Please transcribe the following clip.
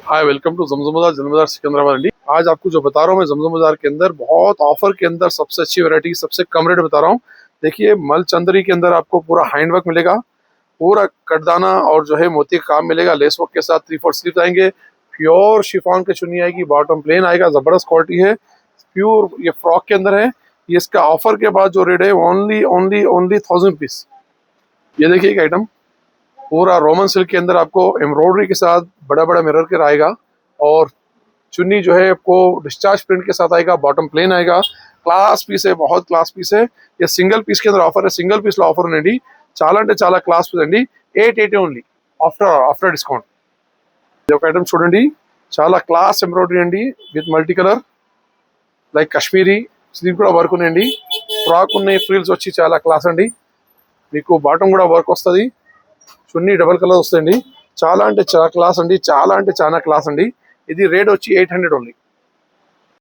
Hi welcome to जमजम बाजार सिकंदराबाद अंडी। आज आपको जो बता रहा हूँ मैं जमजम बाजार के अंदर बहुत ऑफर के अंदर सबसे अच्छी वैरायटी सबसे कम रेट बता रहा हूँ। देखिए मल चंदरी के अंदर आपको पूरा हैंड वर्क मिलेगा, पूरा कटदाना और जो है मोती का काम मिलेगा। लेस वर्क के साथ 3/4 स्लीव आएंगे, प्योर शिफॉन की चुन्नी आएगी, बॉटम प्लेन आएगा, जबरदस्त क्वालिटी है, प्योर ये फ्रॉक के अंदर है। ये इसका ऑफर के बाद जो रेट है ओनली ओनली ओनली 1000 पीस। ये देखिए एक आइटम पूरा रोमन सिल्क के अंदर आपको एम्ब्रॉयडरी के साथ बड़ा बड़ा मिरर के आएगा और चुन्नी जो है आपको डिस्चार्ज प्रिंट के साथ आएगा, बॉटम प्लेन आएगा। क्लास पीस है, बहुत क्लास पीस है। ये सिंगल पीस के अंदर ऑफर है, सिंगल पीस ऑफर अंडी చాలా అంటే చాలా క్లాస్ పీస్ అండి। 880 ఓన్లీ ఆఫ్టర్ డిస్కౌంట్। ఇది ఒక ఐటమ్ చూడండి, చాలా క్లాస్ ఎంబ్రాయిడరీ అండి with multi colour like Kashmiri sleeve కూడా వర్క్ ఉన్నాయండి, ఫ్రాక్ ఉన్నాయి, ఫ్రిల్స్ వచ్చి చాలా క్లాస్ అండి। మీకు బాటమ్ కూడా వర్క్ వస్తుంది, చున్నీ డబల్ కలర్ వస్తాయండి। చాలా అంటే చాలా క్లాస్ అండి, చాలా అంటే చాలా క్లాస్ అండి। ఇది రేట్ వచ్చి 800 ఓన్లీ।